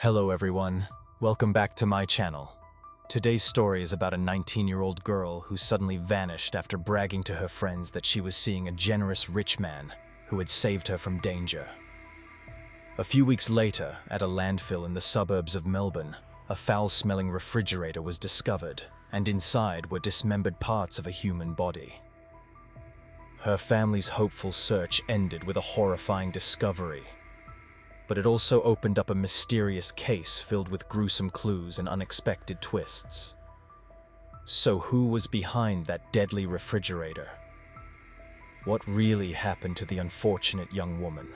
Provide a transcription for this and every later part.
Hello everyone, welcome back to my channel. Today's story is about a 19-year-old girl who suddenly vanished after bragging to her friends that she was seeing a generous rich man who had saved her from danger. A few weeks later, at a landfill in the suburbs of Melbourne, a foul-smelling refrigerator was discovered, and inside were dismembered parts of a human body. Her family's hopeful search ended with a horrifying discovery. But it also opened up a mysterious case filled with gruesome clues and unexpected twists. So who was behind that deadly refrigerator? What really happened to the unfortunate young woman?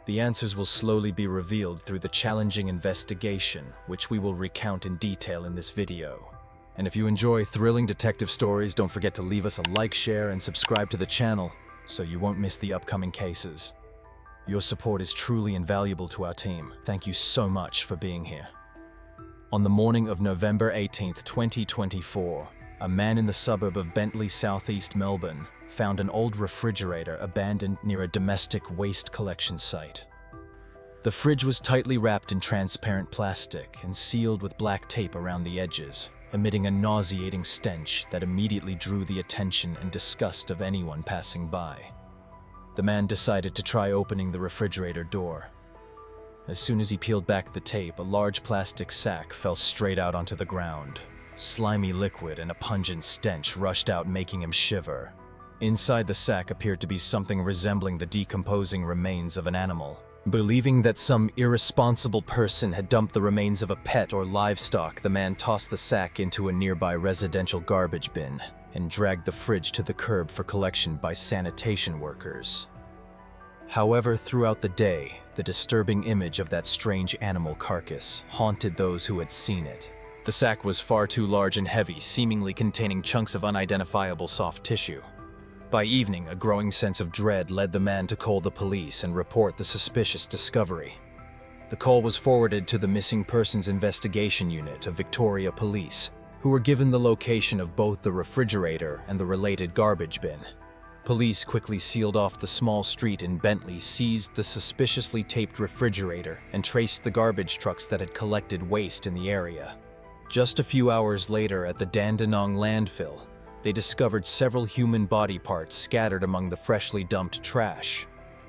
The answers will slowly be revealed through the challenging investigation, which we will recount in detail in this video. And if you enjoy thrilling detective stories, don't forget to leave us a like, share, and subscribe to the channel so you won't miss the upcoming cases. Your support is truly invaluable to our team. Thank you so much for being here. On the morning of November 18th, 2024, a man in the suburb of Bentley, southeast Melbourne, found an old refrigerator abandoned near a domestic waste collection site. The fridge was tightly wrapped in transparent plastic and sealed with black tape around the edges, emitting a nauseating stench that immediately drew the attention and disgust of anyone passing by. The man decided to try opening the refrigerator door. As soon as he peeled back the tape, a large plastic sack fell straight out onto the ground. Slimy liquid and a pungent stench rushed out, making him shiver. Inside the sack appeared to be something resembling the decomposing remains of an animal. Believing that some irresponsible person had dumped the remains of a pet or livestock, the man tossed the sack into a nearby residential garbage bin and dragged the fridge to the curb for collection by sanitation workers. However, throughout the day, the disturbing image of that strange animal carcass haunted those who had seen it. The sack was far too large and heavy, seemingly containing chunks of unidentifiable soft tissue. By evening, a growing sense of dread led the man to call the police and report the suspicious discovery. The call was forwarded to the Missing Persons Investigation Unit of Victoria Police, who were given the location of both the refrigerator and the related garbage bin. Police quickly sealed off the small street in Bentley, seized the suspiciously taped refrigerator, and traced the garbage trucks that had collected waste in the area. Just a few hours later, at the Dandenong landfill, they discovered several human body parts scattered among the freshly dumped trash.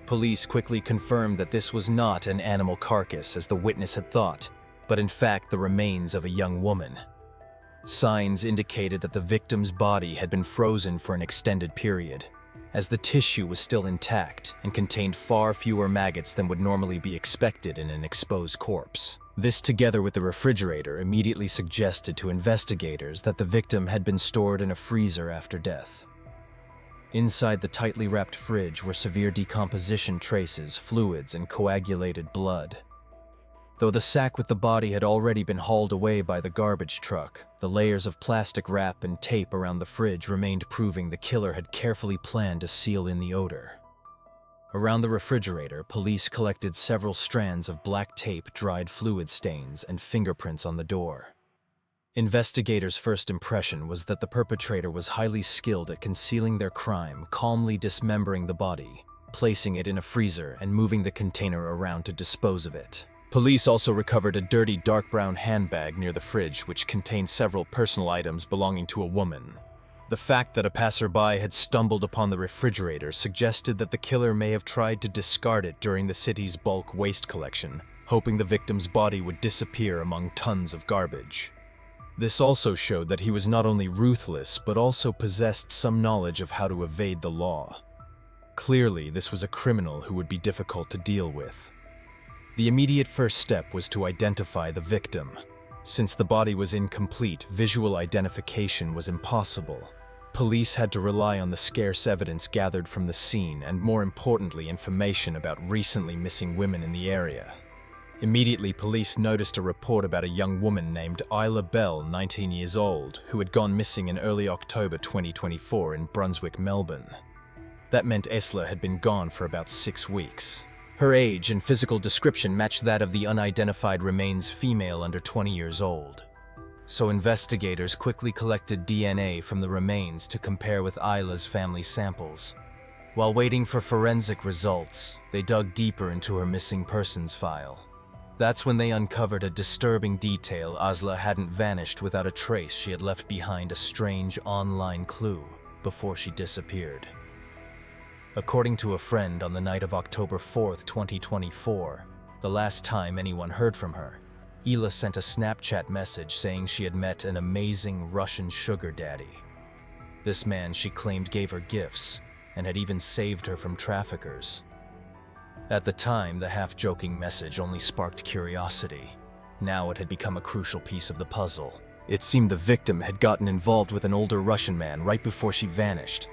Police quickly confirmed that this was not an animal carcass as the witness had thought, but in fact the remains of a young woman. Signs indicated that the victim's body had been frozen for an extended period, as the tissue was still intact and contained far fewer maggots than would normally be expected in an exposed corpse. This, together with the refrigerator, immediately suggested to investigators that the victim had been stored in a freezer after death. Inside the tightly wrapped fridge were severe decomposition traces, fluids, and coagulated blood. Though the sack with the body had already been hauled away by the garbage truck, the layers of plastic wrap and tape around the fridge remained, proving the killer had carefully planned to seal in the odor. Around the refrigerator, police collected several strands of black tape, dried fluid stains, and fingerprints on the door. Investigators' first impression was that the perpetrator was highly skilled at concealing their crime, calmly dismembering the body, placing it in a freezer, and moving the container around to dispose of it. Police also recovered a dirty dark brown handbag near the fridge, which contained several personal items belonging to a woman. The fact that a passerby had stumbled upon the refrigerator suggested that the killer may have tried to discard it during the city's bulk waste collection, hoping the victim's body would disappear among tons of garbage. This also showed that he was not only ruthless, but also possessed some knowledge of how to evade the law. Clearly, this was a criminal who would be difficult to deal with. The immediate first step was to identify the victim. Since the body was incomplete, visual identification was impossible. Police had to rely on the scarce evidence gathered from the scene and, more importantly, information about recently missing women in the area. Immediately, police noticed a report about a young woman named Isla Bell, 19 years old, who had gone missing in early October 2024 in Brunswick, Melbourne. That meant Isla had been gone for about 6 weeks. Her age and physical description matched that of the unidentified remains, female under 20 years old. So investigators quickly collected DNA from the remains to compare with Isla's family samples. While waiting for forensic results, they dug deeper into her missing persons file. That's when they uncovered a disturbing detail. Asla hadn't vanished without a trace. She had left behind a strange online clue before she disappeared. According to a friend, on the night of October 4th, 2024, the last time anyone heard from her, Ila sent a Snapchat message saying she had met an amazing Russian sugar daddy. This man, she claimed, gave her gifts and had even saved her from traffickers. At the time, the half-joking message only sparked curiosity. Now it had become a crucial piece of the puzzle. It seemed the victim had gotten involved with an older Russian man right before she vanished.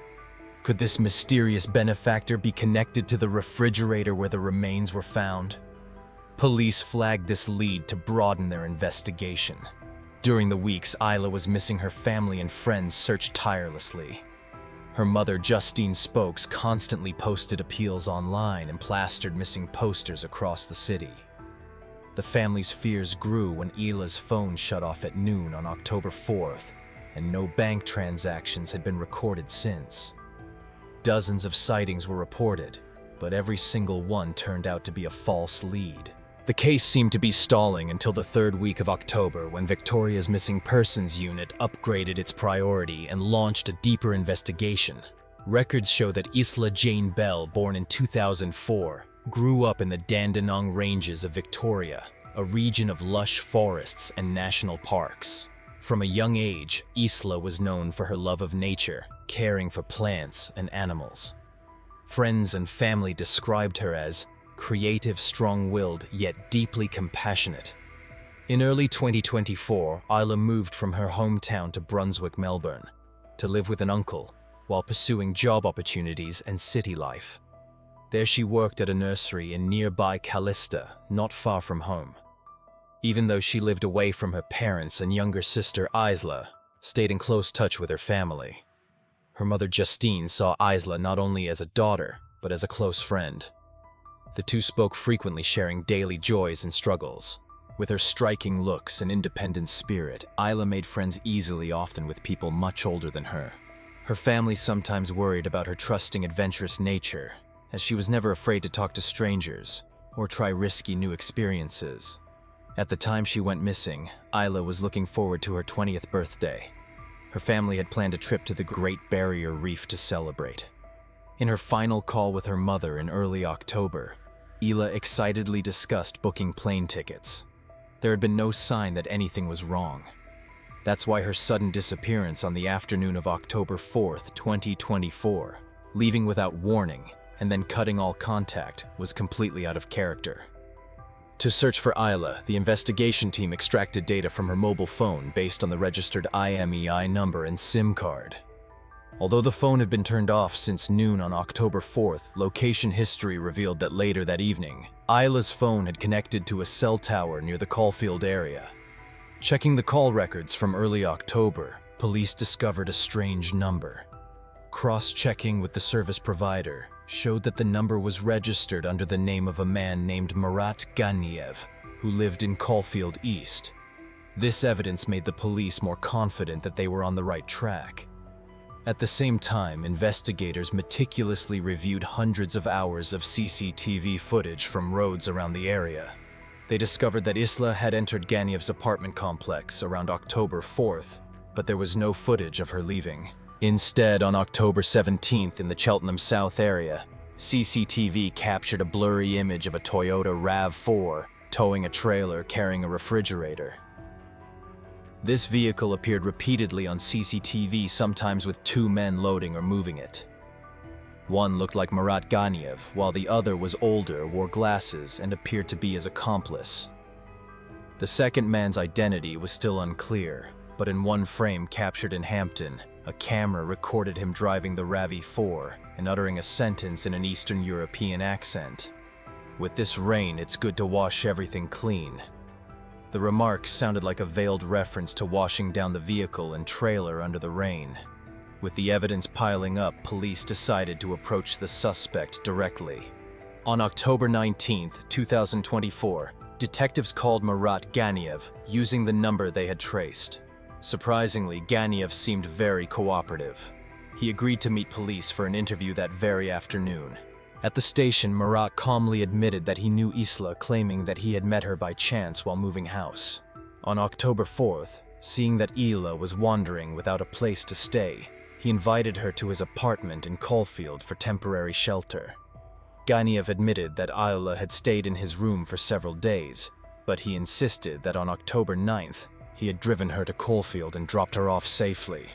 Could this mysterious benefactor be connected to the refrigerator where the remains were found? Police flagged this lead to broaden their investigation. During the weeks Ila was missing, her family and friends searched tirelessly. Her mother, Justine Spokes, constantly posted appeals online and plastered missing posters across the city. The family's fears grew when Ila's phone shut off at noon on October 4th, and no bank transactions had been recorded since. Dozens of sightings were reported, but every single one turned out to be a false lead. The case seemed to be stalling until the third week of October, when Victoria's Missing Persons Unit upgraded its priority and launched a deeper investigation. Records show that Isla Jane Bell, born in 2004, grew up in the Dandenong Ranges of Victoria, a region of lush forests and national parks. From a young age, Isla was known for her love of nature, caring for plants and animals. Friends and family described her as creative, strong-willed, yet deeply compassionate. In early 2024, Isla moved from her hometown to Brunswick, Melbourne, to live with an uncle while pursuing job opportunities and city life. There she worked at a nursery in nearby Callista, not far from home. Even though she lived away from her parents and younger sister Isla, stayed in close touch with her family. Her mother Justine saw Isla not only as a daughter, but as a close friend. The two spoke frequently, sharing daily joys and struggles. With her striking looks and independent spirit, Isla made friends easily, often with people much older than her. Her family sometimes worried about her trusting, adventurous nature, as she was never afraid to talk to strangers or try risky new experiences. At the time she went missing, Isla was looking forward to her 20th birthday. Her family had planned a trip to the Great Barrier Reef to celebrate. In her final call with her mother in early October, Ila excitedly discussed booking plane tickets. There had been no sign that anything was wrong. That's why her sudden disappearance on the afternoon of October 4th, 2024, leaving without warning and then cutting all contact, was completely out of character. To search for Isla, the investigation team extracted data from her mobile phone based on the registered IMEI number and SIM card. Although the phone had been turned off since noon on October 4th, location history revealed that later that evening, Isla's phone had connected to a cell tower near the Caulfield area. Checking the call records from early October, police discovered a strange number. Cross-checking with the service provider showed that the number was registered under the name of a man named Marat Ganiev, who lived in Caulfield East. This evidence made the police more confident that they were on the right track. At the same time, investigators meticulously reviewed hundreds of hours of CCTV footage from roads around the area. They discovered that Isla had entered Ganyev's apartment complex around October 4th, but there was no footage of her leaving. Instead, on October 17th in the Cheltenham South area, CCTV captured a blurry image of a Toyota RAV4 towing a trailer carrying a refrigerator. This vehicle appeared repeatedly on CCTV, sometimes with two men loading or moving it. One looked like Marat Ganiev, while the other was older, wore glasses, and appeared to be his accomplice. The second man's identity was still unclear, but in one frame captured in Hampton, a camera recorded him driving the RAV4 and uttering a sentence in an Eastern European accent. "With this rain, it's good to wash everything clean." The remarks sounded like a veiled reference to washing down the vehicle and trailer under the rain. With the evidence piling up, police decided to approach the suspect directly. On October 19th, 2024, detectives called Marat Ganiev using the number they had traced. Surprisingly, Ganiev seemed very cooperative. He agreed to meet police for an interview that very afternoon. At the station, Marat calmly admitted that he knew Isla, claiming that he had met her by chance while moving house. On October 4th, seeing that Isla was wandering without a place to stay, he invited her to his apartment in Caulfield for temporary shelter. Ganiev admitted that Isla had stayed in his room for several days, but he insisted that on October 9th, he had driven her to Caulfield and dropped her off safely.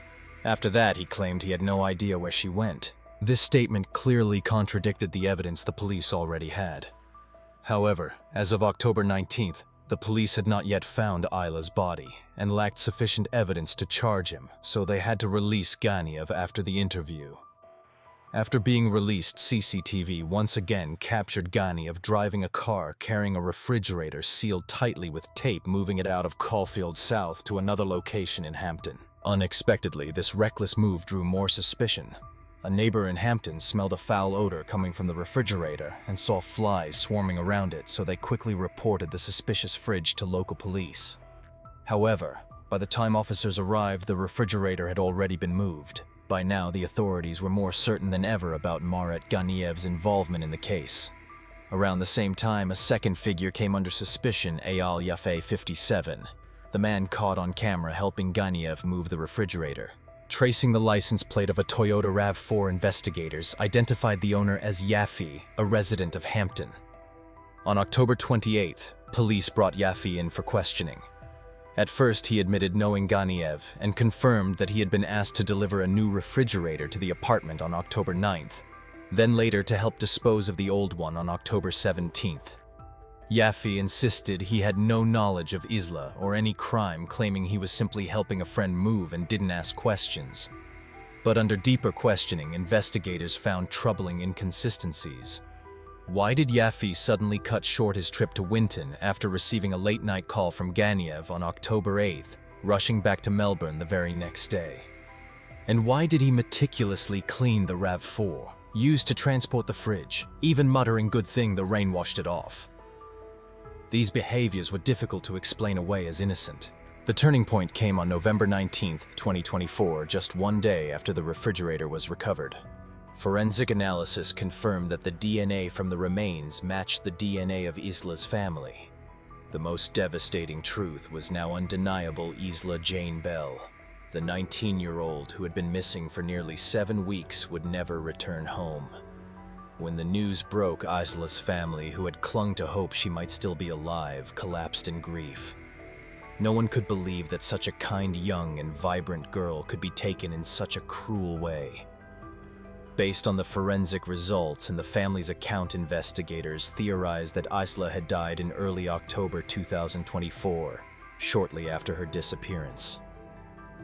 After that, he claimed he had no idea where she went. This statement clearly contradicted the evidence the police already had. However, as of October 19th, the police had not yet found Isla's body and lacked sufficient evidence to charge him, so they had to release Ganiev after the interview. After being released, CCTV once again captured Ganiev driving a car carrying a refrigerator sealed tightly with tape, moving it out of Caulfield South to another location in Hampton. Unexpectedly, this reckless move drew more suspicion. A neighbor in Hampton smelled a foul odor coming from the refrigerator and saw flies swarming around it, so they quickly reported the suspicious fridge to local police. However, by the time officers arrived, the refrigerator had already been moved. By now, the authorities were more certain than ever about Marat Ganiev's involvement in the case. Around the same time, a second figure came under suspicion, Eyal Yaffe, 57, the man caught on camera helping Ganiev move the refrigerator. Tracing the license plate of a Toyota RAV4, investigators identified the owner as Yaffe, a resident of Hampton. On October 28th, police brought Yaffe in for questioning. At first, he admitted knowing Ganiev and confirmed that he had been asked to deliver a new refrigerator to the apartment on October 9th, then later to help dispose of the old one on October 17th. Yaffe insisted he had no knowledge of Isla or any crime, claiming he was simply helping a friend move and didn't ask questions. But under deeper questioning, investigators found troubling inconsistencies. Why did Yaffe suddenly cut short his trip to Winton after receiving a late-night call from Ganiev on October 8th, rushing back to Melbourne the very next day? And why did he meticulously clean the RAV4, used to transport the fridge, even muttering good thing the rain washed it off? These behaviors were difficult to explain away as innocent. The turning point came on November 19, 2024, just one day after the refrigerator was recovered. Forensic analysis confirmed that the DNA from the remains matched the DNA of Isla's family. The most devastating truth was now undeniable. Isla Jane Bell, the 19-year-old who had been missing for nearly 7 weeks, would never return home. When the news broke, Isla's family, who had clung to hope she might still be alive, collapsed in grief. No one could believe that such a kind, young, and vibrant girl could be taken in such a cruel way. Based on the forensic results and the family's account, investigators theorized that Isla had died in early October 2024, shortly after her disappearance.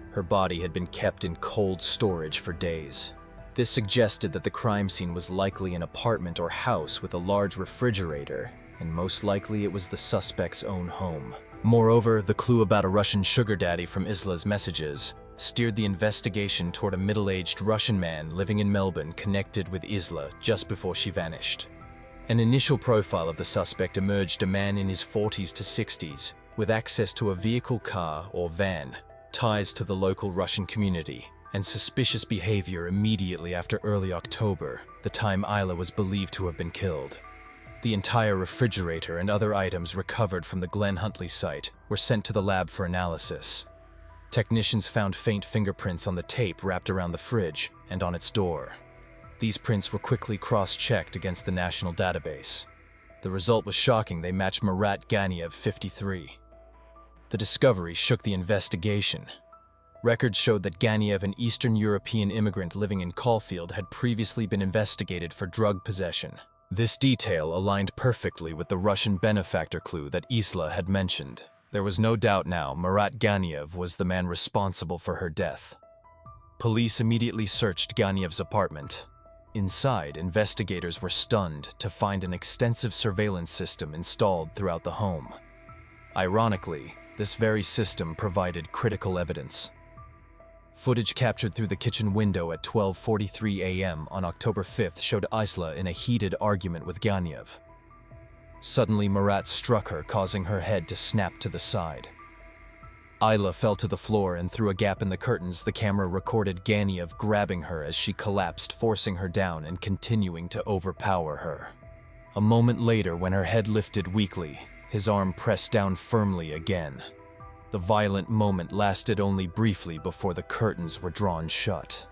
Her body had been kept in cold storage for days. This suggested that the crime scene was likely an apartment or house with a large refrigerator, and most likely it was the suspect's own home. Moreover, the clue about a Russian sugar daddy from Isla's messages steered the investigation toward a middle-aged Russian man living in Melbourne connected with Isla just before she vanished. An initial profile of the suspect emerged: a man in his 40s to 60s, with access to a vehicle, car, or van, ties to the local Russian community, and suspicious behavior immediately after early October, the time Isla was believed to have been killed. The entire refrigerator and other items recovered from the Glen Huntly site were sent to the lab for analysis. Technicians found faint fingerprints on the tape wrapped around the fridge and on its door. These prints were quickly cross-checked against the national database. The result was shocking. They matched Marat Ganiev, 53. The discovery shook the investigation. Records showed that Ganiev, an Eastern European immigrant living in Caulfield, had previously been investigated for drug possession. This detail aligned perfectly with the Russian benefactor clue that Isla had mentioned. There was no doubt now Marat Ganiev was the man responsible for her death. Police immediately searched Ganiev's apartment. Inside, investigators were stunned to find an extensive surveillance system installed throughout the home. Ironically, this very system provided critical evidence. Footage captured through the kitchen window at 12:43 a.m. on October 5th showed Isla in a heated argument with Ganiev. Suddenly, Marat struck her, causing her head to snap to the side. Isla fell to the floor, and through a gap in the curtains, the camera recorded Ganiev grabbing her as she collapsed, forcing her down and continuing to overpower her. A moment later, when her head lifted weakly, his arm pressed down firmly again. The violent moment lasted only briefly before the curtains were drawn shut.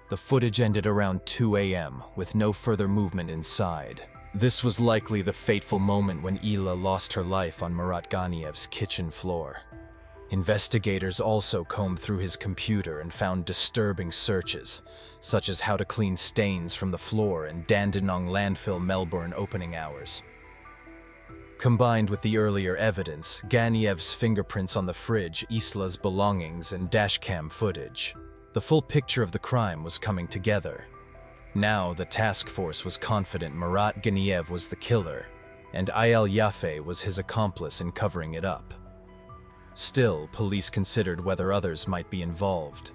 The footage ended around 2 a.m., with no further movement inside. This was likely the fateful moment when Ila lost her life on Murat Ganiev's kitchen floor. Investigators also combed through his computer and found disturbing searches, such as how to clean stains from the floor and Dandenong landfill Melbourne opening hours. Combined with the earlier evidence, Ganiev's fingerprints on the fridge, Isla's belongings, and dashcam footage, the full picture of the crime was coming together. Now the task force was confident Murat Ganiev was the killer, and Ayal Yafe was his accomplice in covering it up. Still, police considered whether others might be involved.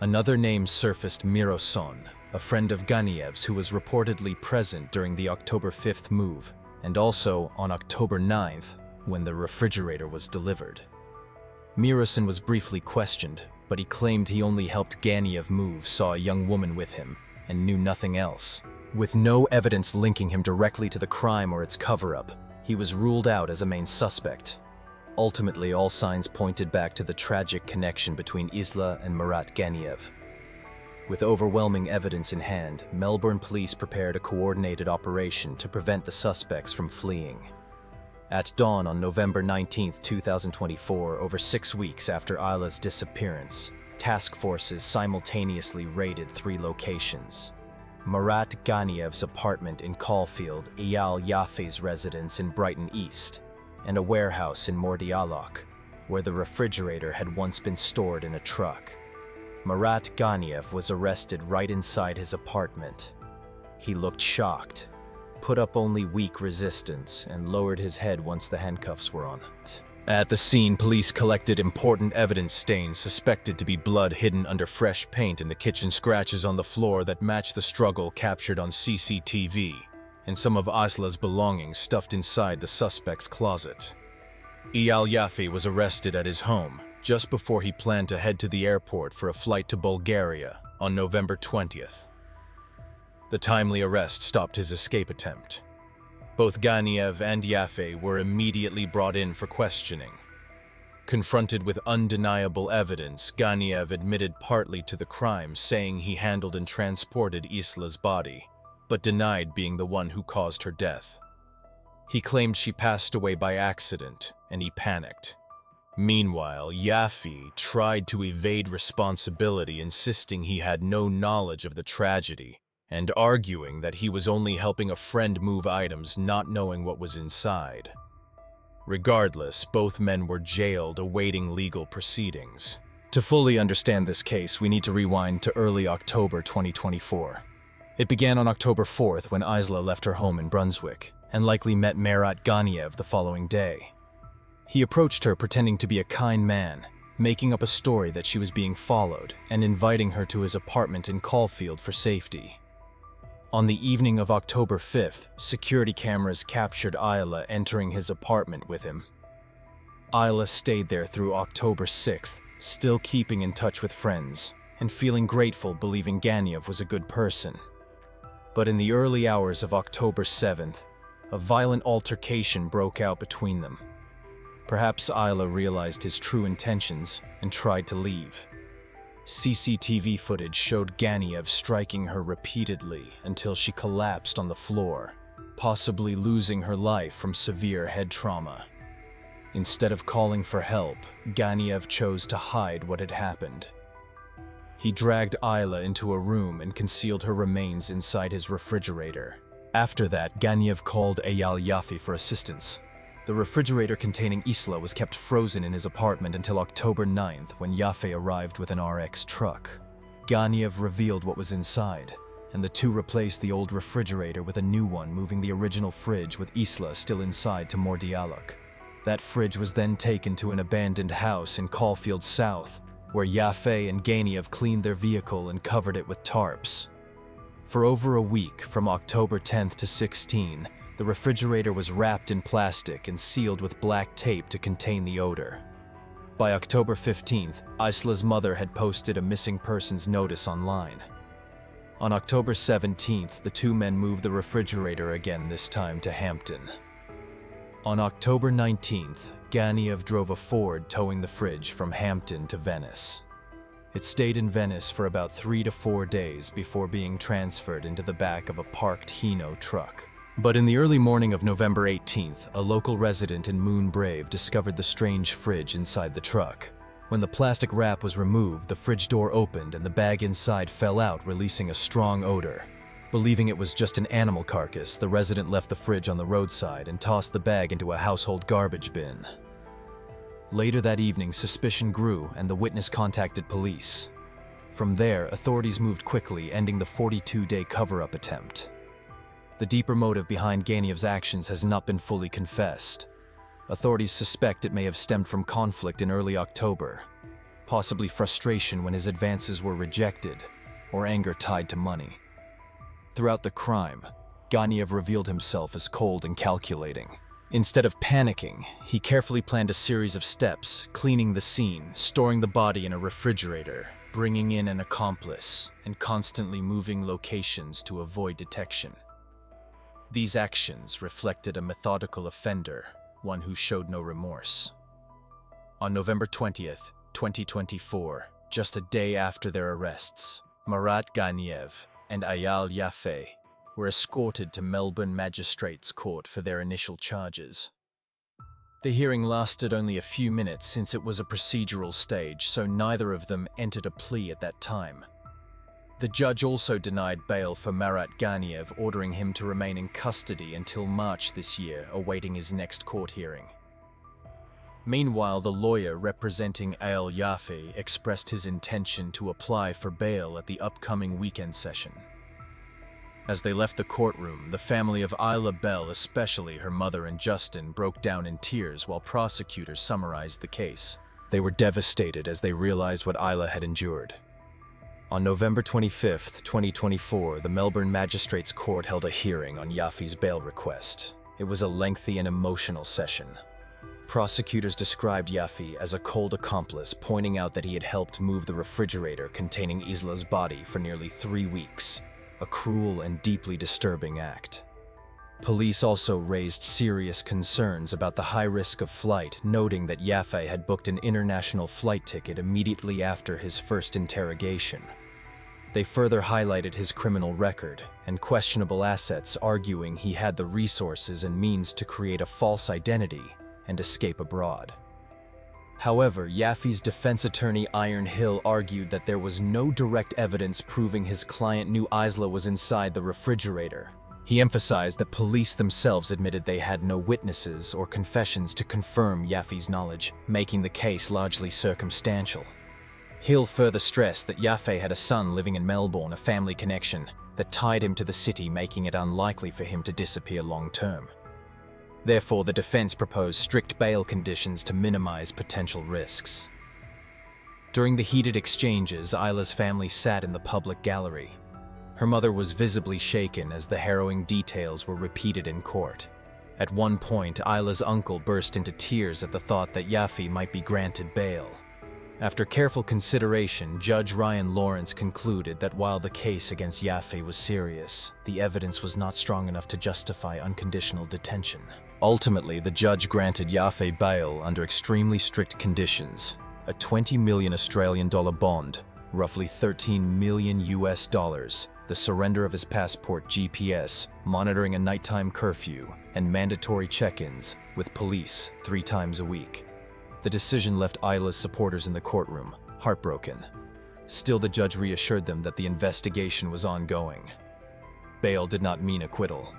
Another name surfaced: Miroson, a friend of Ganiev's who was reportedly present during the October 5th move, and also on October 9th, when the refrigerator was delivered. Miroson was briefly questioned, but he claimed he only helped Ganiev move, saw a young woman with him, and knew nothing else. With no evidence linking him directly to the crime or its cover-up, he was ruled out as a main suspect. Ultimately, all signs pointed back to the tragic connection between Isla and Murat Ganiev. With overwhelming evidence in hand, Melbourne police prepared a coordinated operation to prevent the suspects from fleeing. At dawn on November 19, 2024, over 6 weeks after Isla's disappearance, task forces simultaneously raided 3 locations: Murat Ganiev's apartment in Caulfield, Ayal Yafe's residence in Brighton East, and a warehouse in Mordialloc, where the refrigerator had once been stored in a truck. Murat Ganiev was arrested right inside his apartment. He looked shocked, put up only weak resistance, and lowered his head once the handcuffs were on. At the scene, police collected important evidence: stains suspected to be blood hidden under fresh paint in the kitchen, scratches on the floor that matched the struggle captured on CCTV, and some of Isla's belongings stuffed inside the suspect's closet. Ayal Yafe was arrested at his home just before he planned to head to the airport for a flight to Bulgaria on November 20th. The timely arrest stopped his escape attempt. Both Ganiev and Yafe were immediately brought in for questioning. Confronted with undeniable evidence, Ganiev admitted partly to the crime, saying he handled and transported Isla's body, but denied being the one who caused her death. He claimed she passed away by accident, and he panicked. Meanwhile, Yafe tried to evade responsibility, insisting he had no knowledge of the tragedy, and arguing that he was only helping a friend move items, not knowing what was inside. Regardless, both men were jailed awaiting legal proceedings. To fully understand this case, we need to rewind to early October 2024. It began on October 4th when Isla left her home in Brunswick, and likely met Murat Ganiev the following day. He approached her pretending to be a kind man, making up a story that she was being followed, and inviting her to his apartment in Caulfield for safety. On the evening of October 5th, security cameras captured Isla entering his apartment with him. Isla stayed there through October 6th, still keeping in touch with friends, and feeling grateful, believing Ganiev was a good person. But in the early hours of October 7th, a violent altercation broke out between them. Perhaps Isla realized his true intentions and tried to leave. CCTV footage showed Ganiev striking her repeatedly until she collapsed on the floor, possibly losing her life from severe head trauma. Instead of calling for help, Ganiev chose to hide what had happened. He dragged Isla into a room and concealed her remains inside his refrigerator. After that, Ganiev called Ayal Yafe for assistance. The refrigerator containing Isla was kept frozen in his apartment until October 9th, when Yafe arrived with an RX truck. Ganiev revealed what was inside, and the two replaced the old refrigerator with a new one, moving the original fridge with Isla still inside to Mordialloc. That fridge was then taken to an abandoned house in Caulfield South, where Yafe and Ganiev cleaned their vehicle and covered it with tarps. For over a week, from October 10th to 16, the refrigerator was wrapped in plastic and sealed with black tape to contain the odor. By October 15th, Isla's mother had posted a missing persons notice online. On October 17th, the two men moved the refrigerator again, this time to Hampton. On October 19th, Ganiev drove a Ford towing the fridge from Hampton to Venice. It stayed in Venice for about 3 to 4 days before being transferred into the back of a parked Hino truck. But in the early morning of November 18th, a local resident in Moon Brave discovered the strange fridge inside the truck. When the plastic wrap was removed, the fridge door opened and the bag inside fell out, releasing a strong odor. Believing it was just an animal carcass, the resident left the fridge on the roadside and tossed the bag into a household garbage bin. Later that evening, suspicion grew and the witness contacted police. From there, authorities moved quickly, ending the 42-day cover-up attempt. The deeper motive behind Ganiev's actions has not been fully confessed. Authorities suspect it may have stemmed from conflict in early October, possibly frustration when his advances were rejected, or anger tied to money. Throughout the crime, Ganiev revealed himself as cold and calculating. Instead of panicking, he carefully planned a series of steps, cleaning the scene, storing the body in a refrigerator, bringing in an accomplice, and constantly moving locations to avoid detection. These actions reflected a methodical offender, one who showed no remorse. On November 20th, 2024, just a day after their arrests, Marat Ganiev and Ayal Yaffe were escorted to Melbourne Magistrates Court for their initial charges. The hearing lasted only a few minutes since it was a procedural stage, so neither of them entered a plea at that time. The judge also denied bail for Marat Ganiev, ordering him to remain in custody until March this year, awaiting his next court hearing. Meanwhile, the lawyer representing Ayal Yaffe expressed his intention to apply for bail at the upcoming weekend session. As they left the courtroom, the family of Isla Bell, especially her mother and Justin, broke down in tears while prosecutors summarized the case. They were devastated as they realized what Isla had endured. On November 25th, 2024, the Melbourne Magistrates Court held a hearing on Yaffe's bail request. It was a lengthy and emotional session. Prosecutors described Yaffe as a cold accomplice, pointing out that he had helped move the refrigerator containing Isla's body for nearly 3 weeks. A cruel and deeply disturbing act. Police also raised serious concerns about the high risk of flight, noting that Yaffe had booked an international flight ticket immediately after his first interrogation. They further highlighted his criminal record and questionable assets, arguing he had the resources and means to create a false identity and escape abroad. However, Yaffe's defense attorney Iron Hill argued that there was no direct evidence proving his client knew Isla was inside the refrigerator. He emphasized that police themselves admitted they had no witnesses or confessions to confirm Yaffe's knowledge, making the case largely circumstantial. Hill further stressed that Yaffe had a son living in Melbourne, a family connection that tied him to the city, making it unlikely for him to disappear long-term. Therefore, the defense proposed strict bail conditions to minimize potential risks. During the heated exchanges, Isla's family sat in the public gallery. Her mother was visibly shaken as the harrowing details were repeated in court. At one point, Isla's uncle burst into tears at the thought that Yaffe might be granted bail. After careful consideration, Judge Ryan Lawrence concluded that while the case against Yaffe was serious, the evidence was not strong enough to justify unconditional detention. Ultimately, the judge granted Yaffe bail under extremely strict conditions: a 20 million Australian dollar bond, roughly 13 million US dollars, the surrender of his passport, GPS, monitoring a nighttime curfew, and mandatory check-ins with police 3 times a week. The decision left Isla's supporters in the courtroom, heartbroken. Still, the judge reassured them that the investigation was ongoing. Bail did not mean acquittal.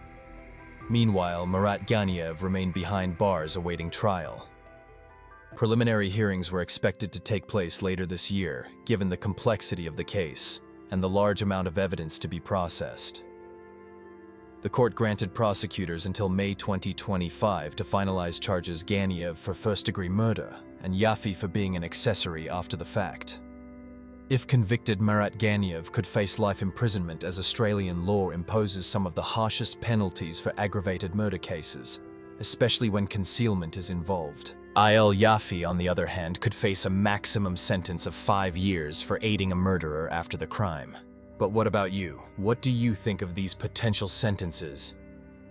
Meanwhile, Marat Ganiev remained behind bars awaiting trial. Preliminary hearings were expected to take place later this year, given the complexity of the case and the large amount of evidence to be processed. The court granted prosecutors until May 2025 to finalize charges: Ganiev for first-degree murder and Yaffe for being an accessory after the fact. If convicted, Marat Ganiev could face life imprisonment, as Australian law imposes some of the harshest penalties for aggravated murder cases, especially when concealment is involved. Ael Yafi, on the other hand, could face a maximum sentence of 5 years for aiding a murderer after the crime. But what about you? What do you think of these potential sentences?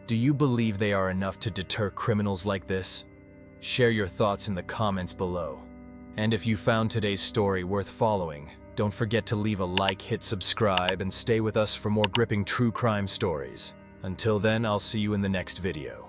Do you believe they are enough to deter criminals like this? Share your thoughts in the comments below. And if you found today's story worth following, don't forget to leave a like, hit subscribe, and stay with us for more gripping true crime stories. Until then, I'll see you in the next video.